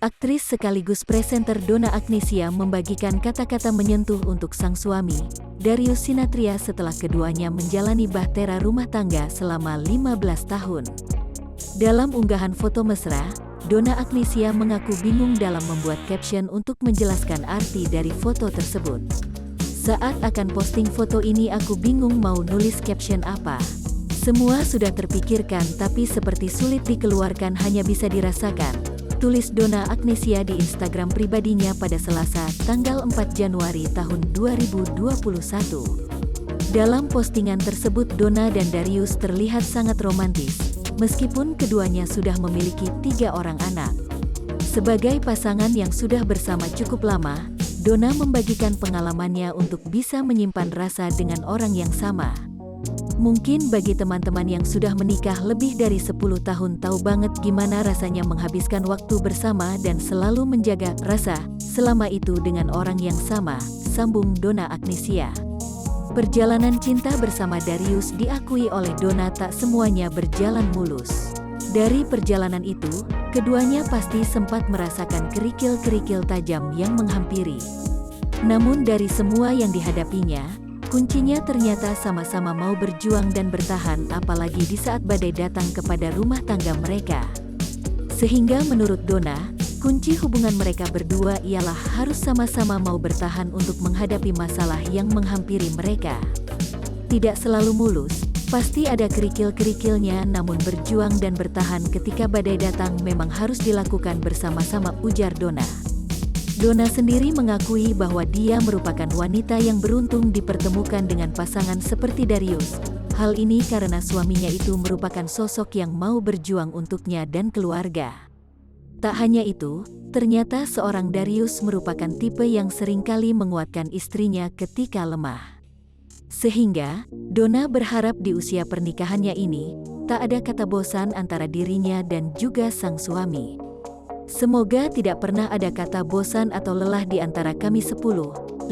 Aktris sekaligus presenter Donna Agnesia membagikan kata-kata menyentuh untuk sang suami, Darius Sinathrya setelah keduanya menjalani bahtera rumah tangga selama 15 tahun. Dalam unggahan foto mesra, Donna Agnesia mengaku bingung dalam membuat caption untuk menjelaskan arti dari foto tersebut. Saat akan posting foto ini aku bingung mau nulis caption apa. Semua sudah terpikirkan tapi seperti sulit dikeluarkan hanya bisa dirasakan. Tulis Donna Agnesia di Instagram pribadinya pada Selasa, tanggal 4 Januari tahun 2021. Dalam postingan tersebut Donna dan Darius terlihat sangat romantis, meskipun keduanya sudah memiliki 3 orang anak. Sebagai pasangan yang sudah bersama cukup lama, Donna membagikan pengalamannya untuk bisa menyimpan rasa dengan orang yang sama. Mungkin bagi teman-teman yang sudah menikah lebih dari 10 tahun tahu banget gimana rasanya menghabiskan waktu bersama dan selalu menjaga rasa selama itu dengan orang yang sama, sambung Donna Agnesia. Perjalanan cinta bersama Darius diakui oleh Donna tak semuanya berjalan mulus. Dari perjalanan itu, keduanya pasti sempat merasakan kerikil-kerikil tajam yang menghampiri. Namun dari semua yang dihadapinya, kuncinya ternyata sama-sama mau berjuang dan bertahan apalagi di saat badai datang kepada rumah tangga mereka. Sehingga menurut Donna, kunci hubungan mereka berdua ialah harus sama-sama mau bertahan untuk menghadapi masalah yang menghampiri mereka. Tidak selalu mulus, pasti ada kerikil-kerikilnya namun berjuang dan bertahan ketika badai datang memang harus dilakukan bersama-sama, ujar Donna. Donna sendiri mengakui bahwa dia merupakan wanita yang beruntung dipertemukan dengan pasangan seperti Darius. Hal ini karena suaminya itu merupakan sosok yang mau berjuang untuknya dan keluarga. Tak hanya itu, ternyata seorang Darius merupakan tipe yang seringkali menguatkan istrinya ketika lemah. Sehingga, Donna berharap di usia pernikahannya ini, tak ada kata bosan antara dirinya dan juga sang suami. Semoga tidak pernah ada kata bosan atau lelah di antara kami 10,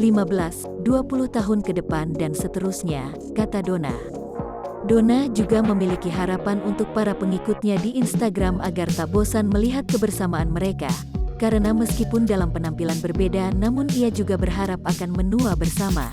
15, 20 tahun ke depan dan seterusnya, kata Donna. Donna juga memiliki harapan untuk para pengikutnya di Instagram agar tak bosan melihat kebersamaan mereka, karena meskipun dalam penampilan berbeda namun ia juga berharap akan menua bersama.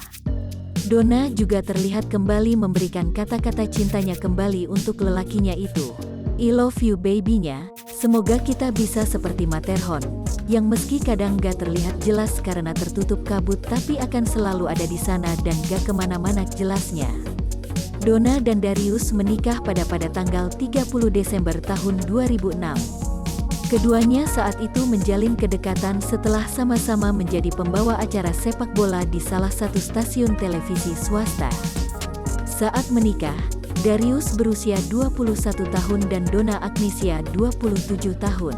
Donna juga terlihat kembali memberikan kata-kata cintanya kembali untuk lelakinya itu. I love you baby-nya, semoga kita bisa seperti Matterhorn, yang meski kadang gak terlihat jelas karena tertutup kabut tapi akan selalu ada di sana dan gak kemana-mana jelasnya. Donna dan Darius menikah pada tanggal 30 Desember tahun 2006. Keduanya saat itu menjalin kedekatan setelah sama-sama menjadi pembawa acara sepak bola di salah satu stasiun televisi swasta. Saat menikah, Darius berusia 21 tahun dan Donna Agnesia 27 tahun.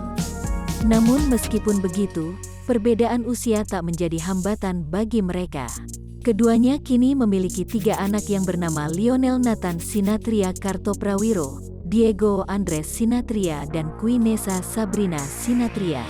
Namun meskipun begitu, perbedaan usia tak menjadi hambatan bagi mereka. Keduanya kini memiliki 3 anak yang bernama Lionel Nathan Sinathrya Kartoprawiro, Diego Andres Sinathrya dan Queen Nessa Sabrina Sinathrya.